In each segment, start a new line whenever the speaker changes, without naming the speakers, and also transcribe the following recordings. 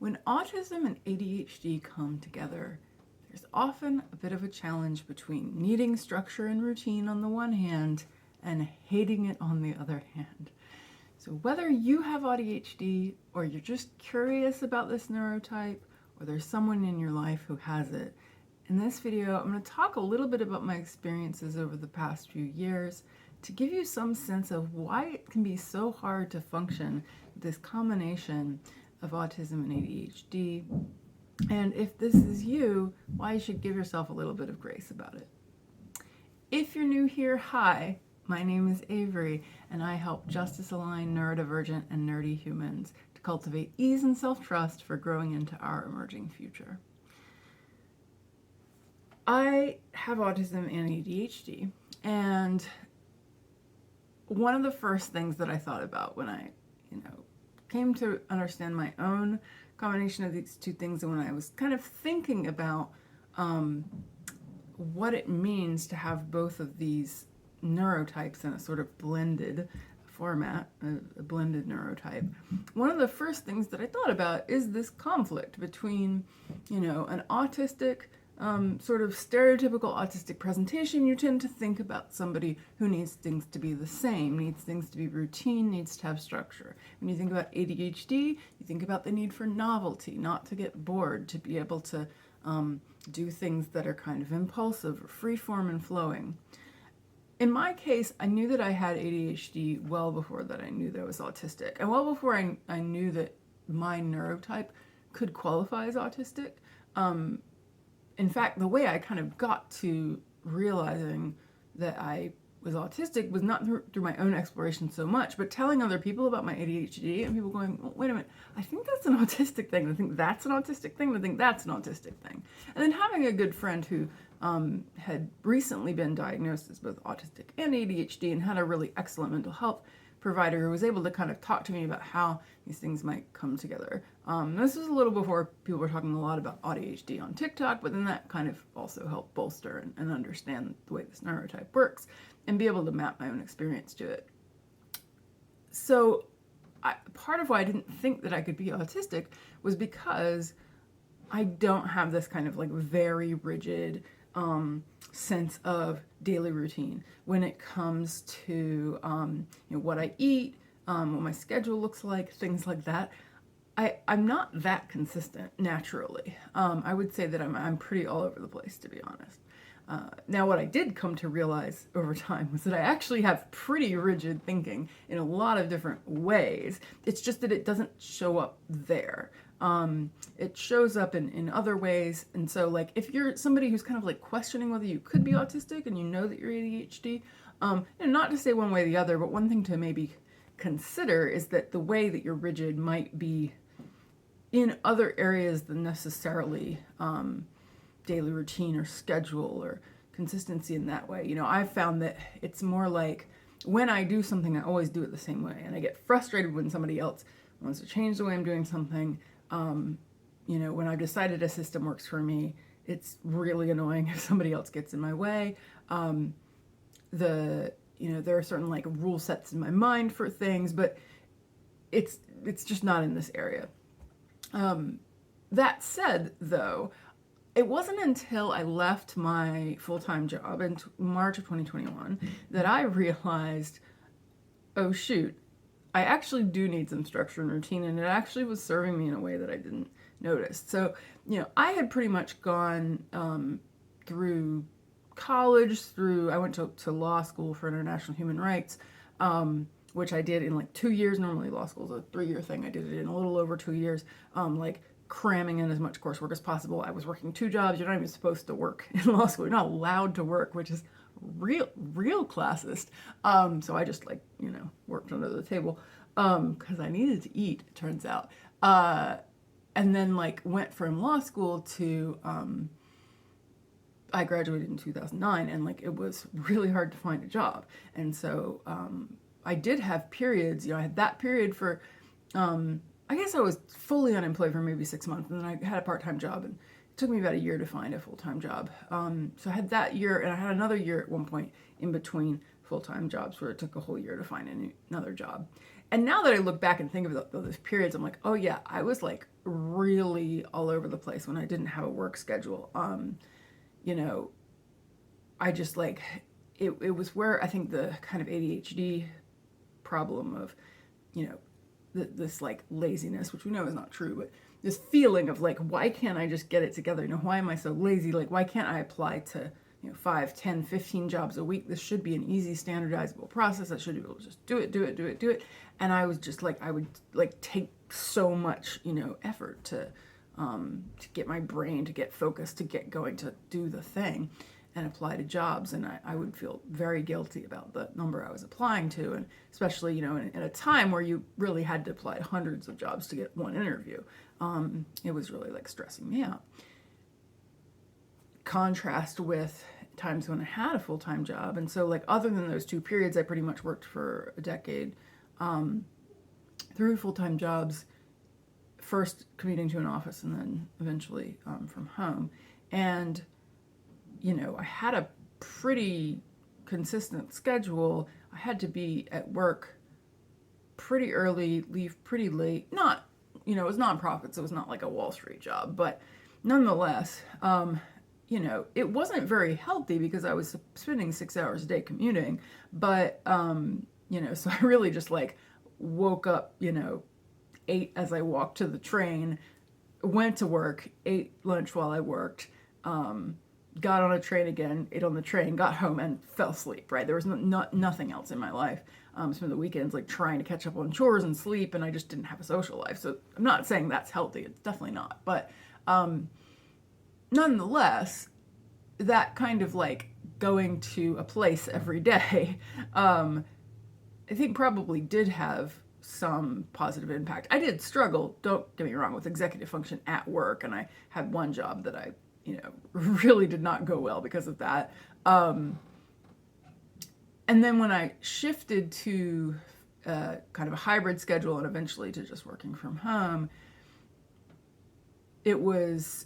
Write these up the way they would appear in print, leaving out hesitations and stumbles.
When autism and ADHD come together, there's often a bit of a challenge between needing structure and routine on the one hand and hating it on the other hand. So whether you have AuDHD or you're just curious about this neurotype or there's someone in your life who has it, in this video I'm going to talk a little bit about my experiences over the past few years to give you some sense of why it can be so hard to function with this combination of autism and ADHD, and if this is you, why you should give yourself a little bit of grace about it. If you're new here, hi, my name is Avery, and I help justice-aligned, neurodivergent, and nerdy humans to cultivate ease and self-trust for growing into our emerging future. I have autism and ADHD, and one of the first things that I thought about when I, came to understand my own combination of these two things, and when I was kind of thinking about what it means to have both of these neurotypes in a sort of blended format, a blended neurotype, one of the first things that I thought about is this conflict between, an autistic, sort of stereotypical autistic presentation. You tend to think about somebody who needs things to be the same, needs things to be routine, needs to have structure. When you think about ADHD, you think about the need for novelty, not to get bored, to be able to do things that are kind of impulsive or free form and flowing. In my case, I knew that I had ADHD well before that I knew that I was autistic, and well before I knew that my neurotype could qualify as autistic. In fact, the way I kind of got to realizing that I was autistic was not through my own exploration so much, but telling other people about my ADHD and people going, oh, wait a minute, I think that's an autistic thing. I think that's an autistic thing. I think that's an autistic thing. And then having a good friend who had recently been diagnosed as both autistic and ADHD and had a really excellent mental health provider who was able to kind of talk to me about how these things might come together. This was a little before people were talking a lot about AuDHD on TikTok, but then that kind of also helped bolster and understand the way this neurotype works and be able to map my own experience to it. So part of why I didn't think that I could be autistic was because I don't have this kind of like very rigid sense of daily routine when it comes to what I eat, what my schedule looks like, things like that. I'm not that consistent naturally. I would say that I'm pretty all over the place, to be honest. Now, what I did come to realize over time was that I actually have pretty rigid thinking in a lot of different ways. It's just that it doesn't show up there. It shows up in other ways. And so like if you're somebody who's kind of like questioning whether you could be autistic and you know that you're ADHD, not to say one way or the other, but one thing to maybe consider is that the way that you're rigid might be in other areas than necessarily daily routine or schedule or consistency in that way. I've found that it's more like when I do something, I always do it the same way. And I get frustrated when somebody else wants to change the way I'm doing something. When I've decided a system works for me, it's really annoying if somebody else gets in my way. There are certain like rule sets in my mind for things, but it's just not in this area. That said, though, it wasn't until I left my full-time job in March of 2021 that I realized, oh shoot, I actually do need some structure and routine, and it actually was serving me in a way that I didn't notice. So, I had pretty much gone through college, I went to law school for international human rights, which I did in like 2 years. Normally law school is a 3-year thing. I did it in a little over 2 years, like cramming in as much coursework as possible. I was working 2 jobs. You're not even supposed to work in law school. You're not allowed to work, which is real classist. So I just worked under the table because I needed to eat, it turns out. And then went from law school to I graduated in 2009, and it was really hard to find a job. And so I did have periods. I had that period for I guess I was fully unemployed for maybe 6 months, and then I had a part-time job, and it took me about a year to find a full-time job. So I had that year, and I had another year at one point in between full-time jobs where it took a whole year to find another job. And now that I look back and think of those periods, I'm like, oh yeah, I was like really all over the place when I didn't have a work schedule. You know, I just like, it was where I think the kind of ADHD problem of, you know, this like laziness, which we know is not true, but this feeling of like, why can't I just get it together? You know, why am I so lazy? Like, why can't I apply to, you know, 5, 10, 15 jobs a week? This should be an easy, standardizable process. I should be able to just do it. And I was just like, I would like take so much, you know, effort to get my brain to get focused, to get going, to do the thing and apply to jobs. And I would feel very guilty about the number I was applying to. And especially, you know, in a time where you really had to apply to hundreds of jobs to get one interview. It was really like stressing me out. Contrast with times when I had a full-time job. And so like, other than those 2 periods, I pretty much worked for a decade through full-time jobs, first commuting to an office and then eventually from home. And, you know, I had a pretty consistent schedule. I had to be at work pretty early, leave pretty late. Not, you know, it was nonprofits. It was not like a Wall Street job, but nonetheless, you know, it wasn't very healthy because I was spending 6 hours a day commuting. But, you know, so I really just like woke up, you know, ate as I walked to the train, went to work, ate lunch while I worked, got on a train again, ate on the train, got home and fell asleep, right? There was nothing else in my life. Spent the weekends like trying to catch up on chores and sleep, and I just didn't have a social life. So I'm not saying that's healthy. It's definitely not. But nonetheless, that kind of like going to a place every day, I think probably did have some positive impact. I did struggle, don't get me wrong, with executive function at work, and I had one job that I, you know, really did not go well because of that. And then when I shifted to kind of a hybrid schedule and eventually to just working from home, it was,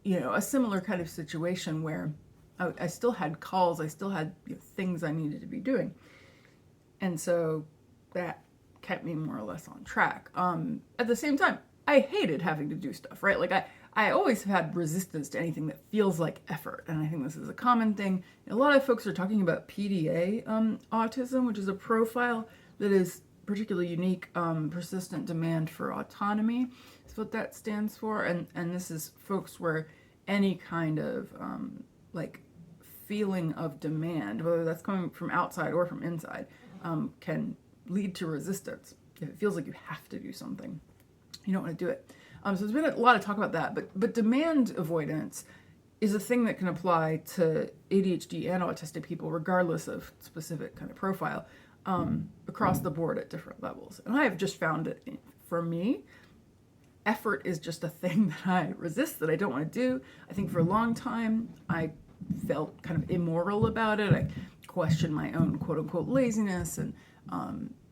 you know, a similar kind of situation where I still had calls, I still had, you know, things I needed to be doing. And so that kept me more or less on track. At the same time, I hated having to do stuff, right? Like I always have had resistance to anything that feels like effort. And I think this is a common thing. A lot of folks are talking about PDA autism, which is a profile that is particularly unique, persistent demand for autonomy is what that stands for. And this is folks where any kind of like feeling of demand, whether that's coming from outside or from inside, can lead to resistance. If it feels like you have to do something, you don't want to do it. So there's been a lot of talk about that, but demand avoidance is a thing that can apply to ADHD and autistic people, regardless of specific kind of profile, across the board at different levels. And I have just found it, for me, effort is just a thing that I resist, that I don't want to do. I think for a long time, I felt kind of immoral about it. I questioned my own quote unquote laziness and,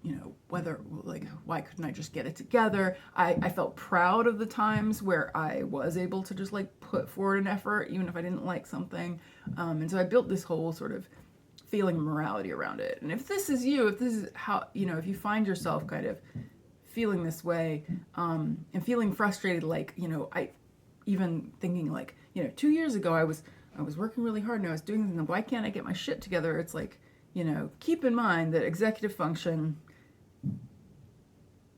you know, whether, like, why couldn't I just get it together? I felt proud of the times where I was able to just like put forward an effort, even if I didn't like something. And so I built this whole sort of feeling of morality around it. And if this is you, if this is how, you know, if you find yourself kind of feeling this way, and feeling frustrated, like, you know, I even thinking like, you know, 2 years ago, I was working really hard and I was doing something, why can't I get my shit together? It's like, you know, keep in mind that executive function,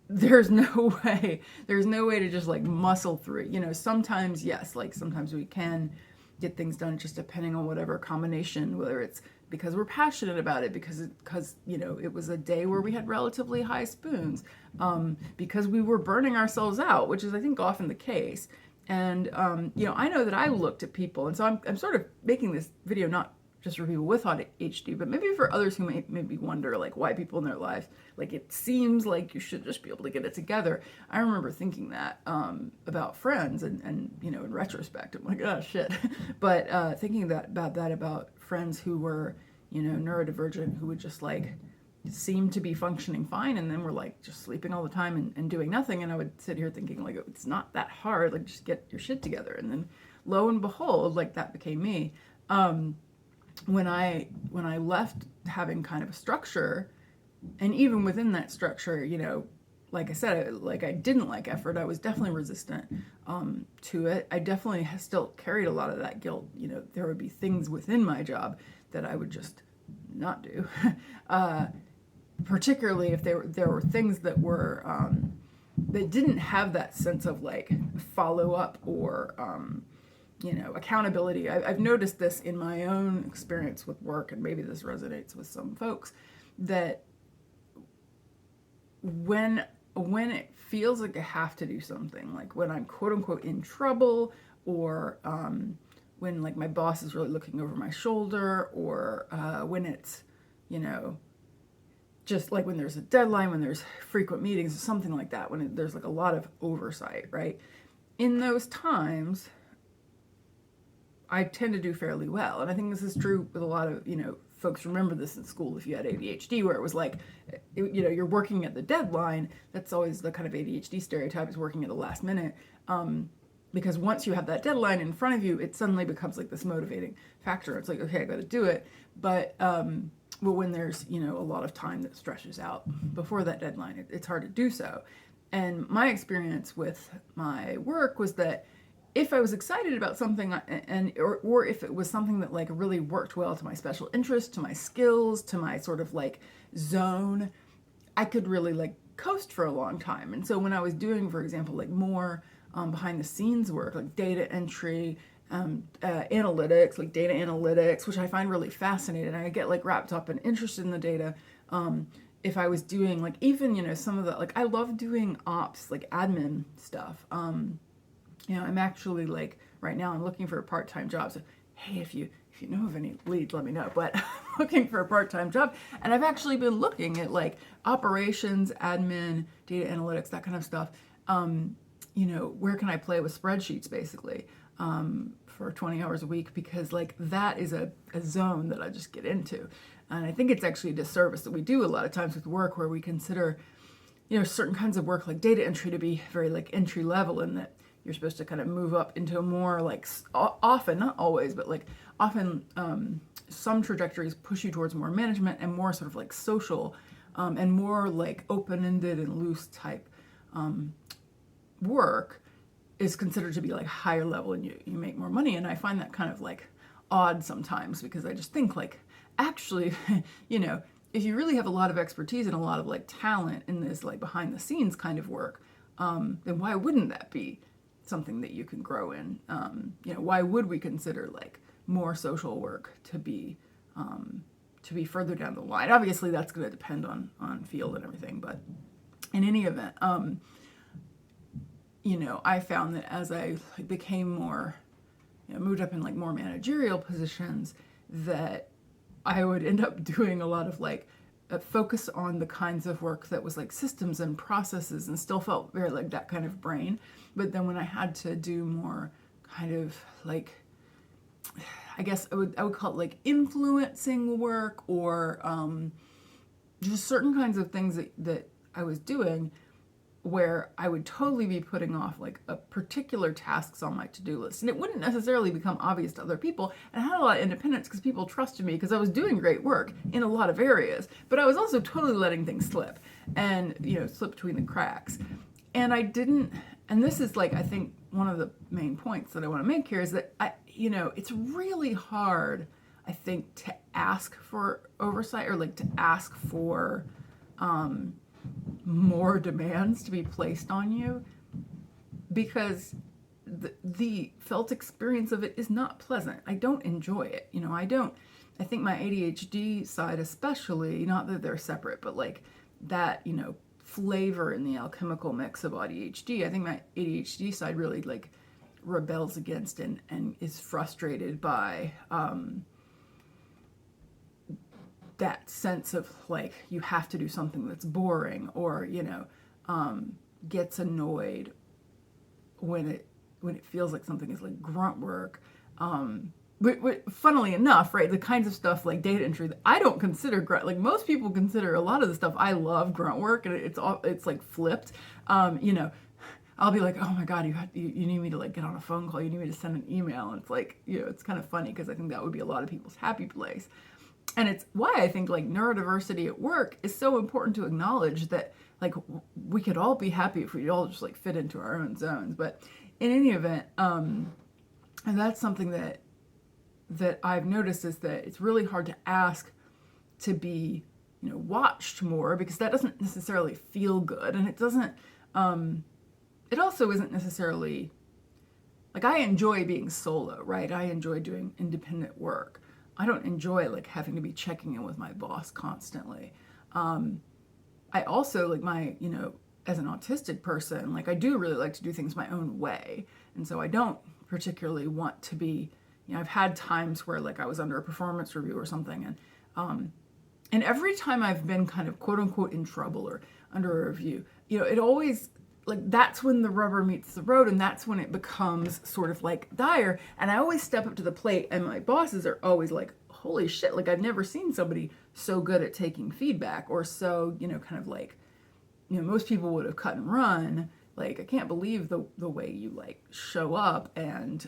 there's no way to just like muscle through it. You know, sometimes, yes, like sometimes we can get things done just depending on whatever combination, whether it's because we're passionate about it, because you know, it was a day where we had relatively high spoons, because we were burning ourselves out, which is I think often the case. And you know, I know that I looked at people, and so I'm sort of making this video not just for people with ADHD, but maybe for others who maybe wonder like why people in their lives, like it seems like you should just be able to get it together. I remember thinking that about friends, and you know, in retrospect, I'm like, oh shit. But thinking about friends who were, you know, neurodivergent, who would just like seem to be functioning fine, and then were like just sleeping all the time and doing nothing. And I would sit here thinking like, it's not that hard, like just get your shit together. And then lo and behold, like that became me. When I left having kind of a structure, And even within that structure, you know, like I said, like I didn't like effort. I was definitely resistant to it. I definitely still carried a lot of that guilt. You know, there would be things within my job that I would just not do, particularly if there were things that were that didn't have that sense of like follow up or you know, accountability. I've noticed this in my own experience with work, and maybe this resonates with some folks, that when it feels like I have to do something, like when I'm quote unquote in trouble, or when like my boss is really looking over my shoulder, or when it's, you know, just like when there's a deadline, when there's frequent meetings or something like that, when there's like a lot of oversight, right? In those times, I tend to do fairly well. And I think this is true with a lot of, you know, folks remember this in school if you had ADHD, where it was like, you know, you're working at the deadline. That's always the kind of ADHD stereotype, is working at the last minute. Because once you have that deadline in front of you, it suddenly becomes like this motivating factor. It's like, okay, I got to do it. But when there's, you know, a lot of time that stretches out before that deadline, it's hard to do so. And my experience with my work was that if I was excited about something, or if it was something that like really worked well to my special interest, to my skills, to my sort of like zone, I could really like coast for a long time. And so when I was doing, for example, like more behind the scenes work, like data entry, analytics, like data analytics, which I find really fascinating. I get like wrapped up and interested in the data. If I was doing like even, you know, some of the, like I love doing ops, like admin stuff. You know, I'm actually like right now I'm looking for a part-time job. So hey, if you know of any leads, let me know. But I'm looking for a part-time job, and I've actually been looking at like operations, admin, data analytics, that kind of stuff. You know, where can I play with spreadsheets basically for 20 hours a week, because like that is a zone that I just get into. And I think it's actually a disservice that we do a lot of times with work, where we consider, you know, certain kinds of work like data entry to be very like entry level, and that you're supposed to kind of move up into a more like often, not always, but like often some trajectories push you towards more management and more sort of like social and more like open-ended and loose type work is considered to be like higher level, and you make more money. And I find that kind of like odd sometimes, because I just think like, actually, you know, if you really have a lot of expertise and a lot of like talent in this like behind the scenes kind of work, then why wouldn't that be something that you can grow in? You know, why would we consider like more social work to be further down the line? Obviously, that's going to depend on field and everything, but in any event, you know, I found that as I became more, you know, moved up in like more managerial positions, that I would end up doing a lot of like focus on the kinds of work that was like systems and processes, and still felt very like that kind of brain. But then when I had to do more kind of like, I guess I would call it like influencing work, or just certain kinds of things that I was doing, where I would totally be putting off like a particular tasks on my to-do list, and it wouldn't necessarily become obvious to other people. And I had a lot of independence because people trusted me, because I was doing great work in a lot of areas, but I was also totally letting things slip, and you know, slip between the cracks. And I didn't, and this is like, I think one of the main points that I want to make here is that you know, it's really hard, I think, to ask for oversight, or like to ask for more demands to be placed on you, because the felt experience of it is not pleasant. I don't enjoy it. You know, I think my ADHD side especially, not that they're separate, but like that, you know, flavor in the alchemical mix of AuDHD, I think my ADHD side really like rebels against and is frustrated by that sense of like, you have to do something that's boring, or, you know, gets annoyed when it feels like something is like grunt work. But funnily enough, right, the kinds of stuff like data entry that I don't consider grunt, like most people consider a lot of the stuff I love grunt work, and it's like flipped. You know, I'll be like, oh my God, you need me to like get on a phone call, you need me to send an email, and it's like, you know, it's kind of funny, because I think that would be a lot of people's happy place. And it's why I think like neurodiversity at work is so important to acknowledge, that like we could all be happy if we all just like fit into our own zones. But in any event, and that's something that I've noticed, is that it's really hard to ask to be, watched more, because that doesn't necessarily feel good, and it doesn't. It also isn't necessarily like, I enjoy being solo, right? I enjoy doing independent work. I don't enjoy like having to be checking in with my boss constantly. I also like my, as an autistic person, like I do really like to do things my own way. And so I don't particularly want to be, I've had times where like I was under a performance review or something, and every time I've been kind of quote unquote in trouble or under a review, it always, like, that's when the rubber meets the road, and that's when it becomes sort of like dire. And I always step up to the plate, and my bosses are always like, holy shit, like I've never seen somebody so good at taking feedback, or so, kind of like, most people would have cut and run. Like, I can't believe the way you like show up and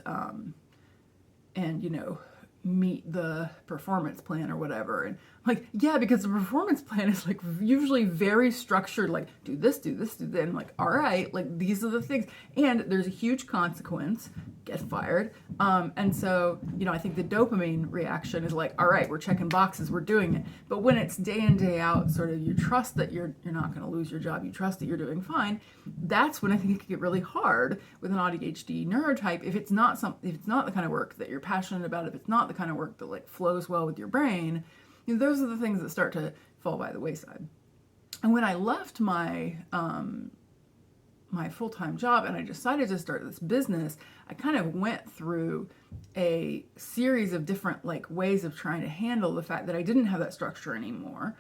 meet the performance plan or whatever. And like, yeah, because the performance plan is like usually very structured, like do this, do this, do that. And I'm like, all right, like these are the things. And there's a huge consequence, get fired. And so, I think the dopamine reaction is like, all right, we're checking boxes, we're doing it. But when it's day in, day out, sort of you trust that you're not going to lose your job, you trust that you're doing fine, that's when I think it can get really hard with an AuDHD neurotype. If it's not the kind of work that you're passionate about, if it's not the kind of work that like flows well with your brain, those are the things that start to fall by the wayside. And when I left my my full-time job and I decided to start this business, I kind of went through a series of different like ways of trying to handle the fact that I didn't have that structure anymore.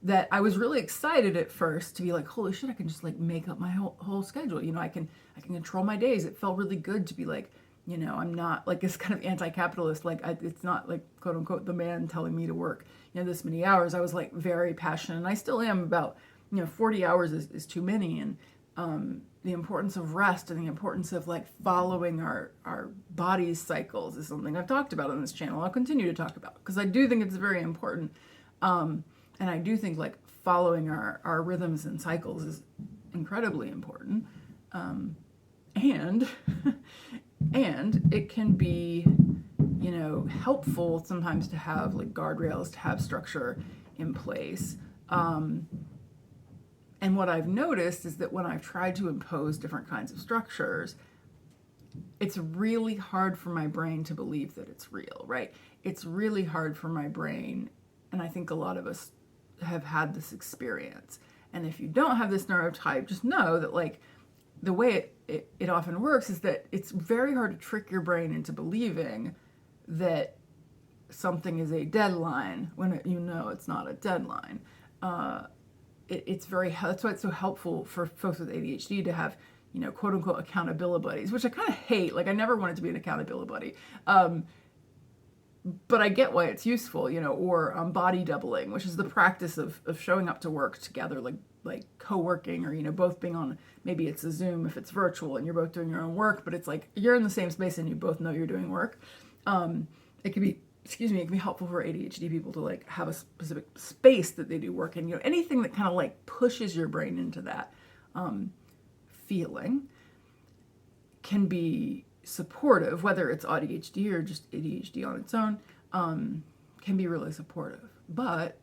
That I was really excited at first to be like, holy shit, I can just like make up my whole schedule. I can control my days. It felt really good to be like, I'm not like this kind of anti-capitalist, like it's not like quote unquote the man telling me to work, this many hours. I was like very passionate, and I still am about, 40 hours is too many. And the importance of rest and the importance of like following our body's cycles is something I've talked about on this channel. I'll continue to talk about, because I do think it's very important. And I do think like following our rhythms and cycles is incredibly important. And and it can be, helpful sometimes to have like guardrails, to have structure in place. And what I've noticed is that when I've tried to impose different kinds of structures, it's really hard for my brain to believe that it's real, right? It's really hard for my brain, and I think a lot of us have had this experience. And if you don't have this neurotype, just know that like the way it often works is that it's very hard to trick your brain into believing that something is a deadline when it's not a deadline. That's why it's so helpful for folks with ADHD to have, quote unquote accountability buddies, which I kind of hate. Like I never wanted to be an accountability buddy. But I get why it's useful, or body doubling, which is the practice of showing up to work together, like co-working, or, both being on, maybe it's a Zoom if it's virtual and you're both doing your own work, but it's like you're in the same space and you both know you're doing work. It can be helpful for ADHD people to like have a specific space that they do work in, anything that kind of like pushes your brain into that feeling can be supportive, whether it's AuDHD or just ADHD on its own, can be really supportive. But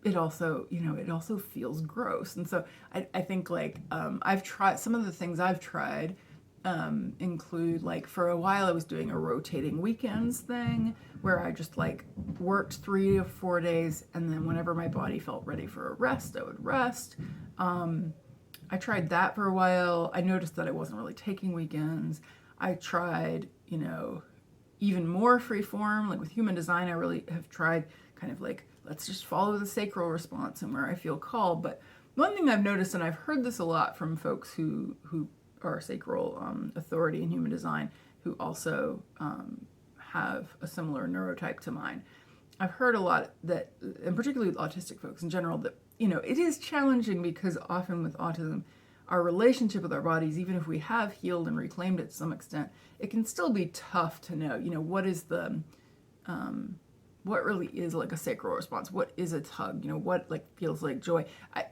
it also, it also feels gross. And so I think like I've tried, some of the things I've tried include like for a while I was doing a rotating weekends thing where I just like worked 3 to 4 days, and then whenever my body felt ready for a rest, I would rest. I tried that for a while. I noticed that I wasn't really taking weekends. I tried, even more free form, like with human design. I really have tried kind of like, let's just follow the sacral response and where I feel called. But one thing I've noticed, and I've heard this a lot from folks who are sacral authority in human design, who also have a similar neurotype to mine. I've heard a lot that, and particularly with autistic folks in general, that it is challenging because often with autism, our relationship with our bodies, even if we have healed and reclaimed it to some extent, it can still be tough to know, what is the what really is like a sacral response? What is a tug? You know, what like feels like joy?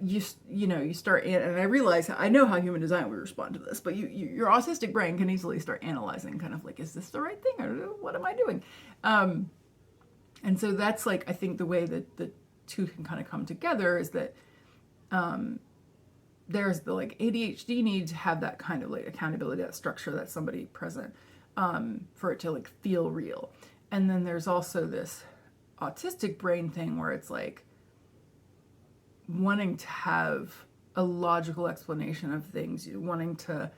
You start, and I realize, I know how human design we respond to this, but your autistic brain can easily start analyzing kind of like, is this the right thing? Or what am I doing? And so that's like, I think the way that the two can kind of come together is that there's the like ADHD need to have that kind of like accountability, that structure, that somebody present for it to like feel real. And then there's also this autistic brain thing where it's like wanting to have a logical explanation of things, wanting to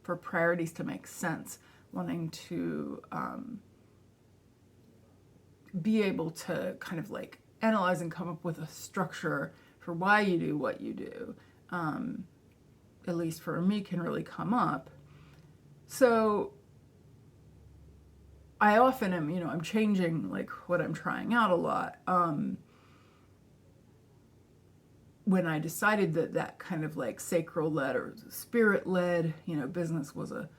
for priorities to make sense, wanting to be able to kind of like analyze and come up with a structure for why you do what you do, at least for me, can really come up. So I often am, I'm changing like what I'm trying out a lot. When I decided that kind of like sacral led or spirit led, business was a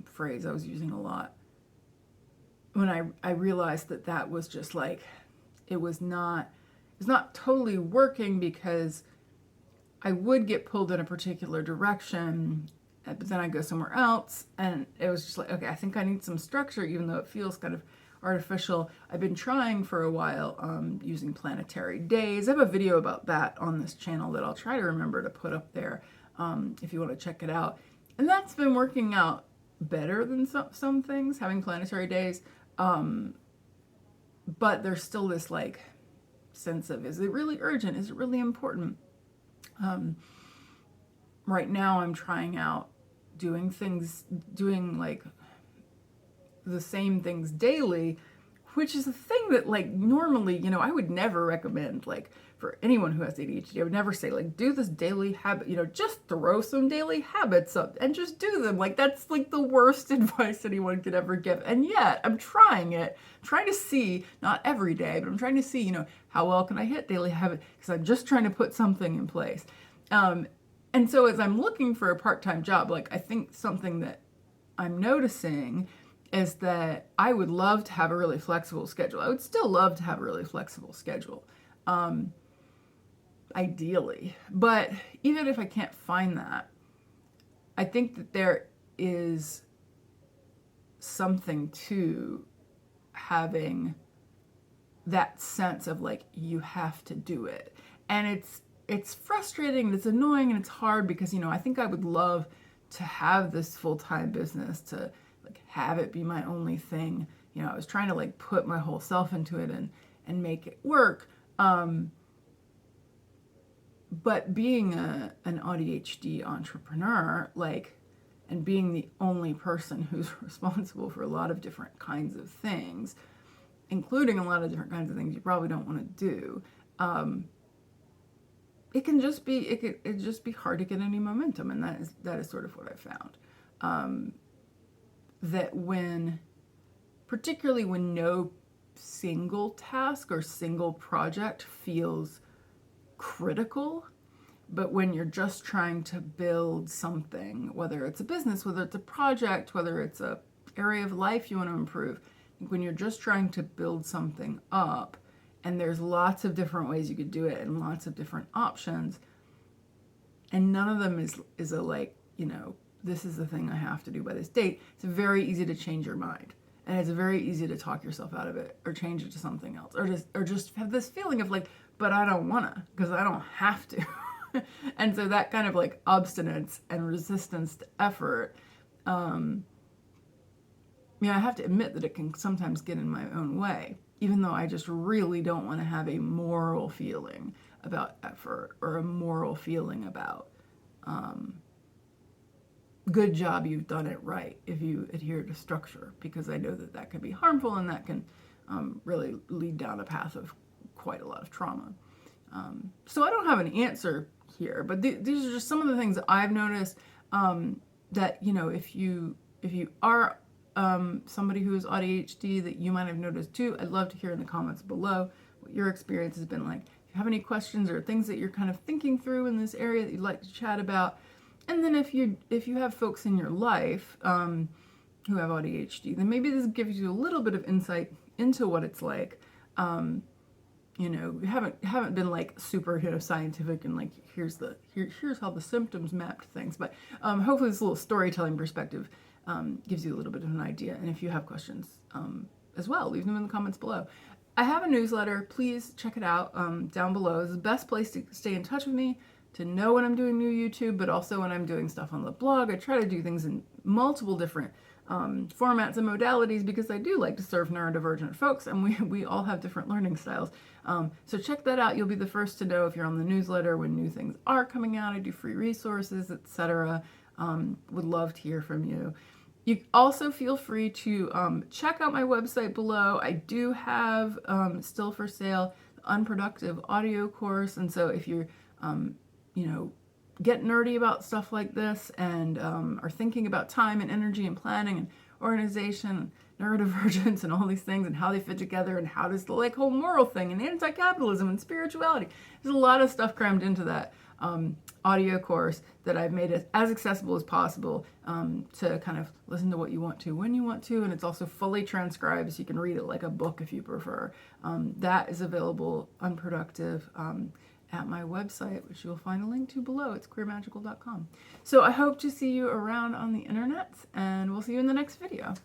phrase I was using a lot. When I realized that was just like, it was not totally working, because I would get pulled in a particular direction, but then I go somewhere else, and it was just like, okay, I think I need some structure, even though it feels kind of artificial. I've been trying for a while using planetary days. I have a video about that on this channel that I'll try to remember to put up there if you want to check it out. And that's been working out better than some things, having planetary days. But there's still this like sense of, is it really urgent? Is it really important? Right now I'm trying out doing like the same things daily, which is a thing that like normally, I would never recommend like for anyone who has ADHD. I would never say like, do this daily habit, just throw some daily habits up and just do them. Like that's like the worst advice anyone could ever give. And yet I'm trying to see, not every day, but I'm trying to see, how well can I hit daily habit, because I'm just trying to put something in place. And so as I'm looking for a part-time job, like I think something that I'm noticing is that I would love to have a really flexible schedule. I would still love to have a really flexible schedule, ideally. But even if I can't find that, I think that there is something to having that sense of like, you have to do it. And it's frustrating, it's annoying, and it's hard because, I think I would love to have this full-time business, to like have it be my only thing. I was trying to like put my whole self into it and make it work. But being an AuDHD entrepreneur, like, and being the only person who's responsible for a lot of different kinds of things, including a lot of different kinds of things you probably don't want to do, it can just be hard to get any momentum. And that is sort of what I found. That particularly when no single task or single project feels critical, but when you're just trying to build something, whether it's a business, whether it's a project, whether it's a area of life you want to improve, when you're just trying to build something up, and there's lots of different ways you could do it and lots of different options, and none of them is a like, this is the thing I have to do by this date, it's very easy to change your mind. And it's very easy to talk yourself out of it or change it to something else, or just have this feeling of like, but I don't wanna, because I don't have to. And so that kind of like obstinance and resistance to effort, I have to admit that it can sometimes get in my own way, even though I just really don't want to have a moral feeling about effort or a moral feeling about good job, you've done it right if you adhere to structure, because I know that can be harmful, and that can really lead down a path of quite a lot of trauma. So I don't have an answer here, but these are just some of the things that I've noticed, that if you are somebody who is AuDHD, that you might have noticed too. I'd love to hear in the comments below what your experience has been like. If you have any questions or things that you're kind of thinking through in this area that you'd like to chat about. And then if you have folks in your life who have AuDHD, then maybe this gives you a little bit of insight into what it's like. You know, we haven't been like super, you know, scientific and like here's how the symptoms map to things. But hopefully this little storytelling perspective gives you a little bit of an idea. And if you have questions as well, leave them in the comments below. I have a newsletter. Please check it out down below. It's the best place to stay in touch with me, to know when I'm doing new YouTube, but also when I'm doing stuff on the blog. I try to do things in multiple different formats and modalities because I do like to serve neurodivergent folks, and we all have different learning styles. So check that out. You'll be the first to know if you're on the newsletter when new things are coming out. I do free resources, etc. Would love to hear from you. You also feel free to check out my website below. I do have still for sale unproductive audio course, and so if you're you know, get nerdy about stuff like this and are thinking about time and energy and planning and organization, neurodivergence and all these things and how they fit together and how does the like whole moral thing and anti-capitalism and spirituality. There's a lot of stuff crammed into that audio course that I've made it as accessible as possible to kind of listen to what you want to when you want to, and it's also fully transcribed so you can read it like a book if you prefer. That is available unproductive at my website, which you'll find a link to below. It's queermagical.com. So I hope to see you around on the internet, and we'll see you in the next video.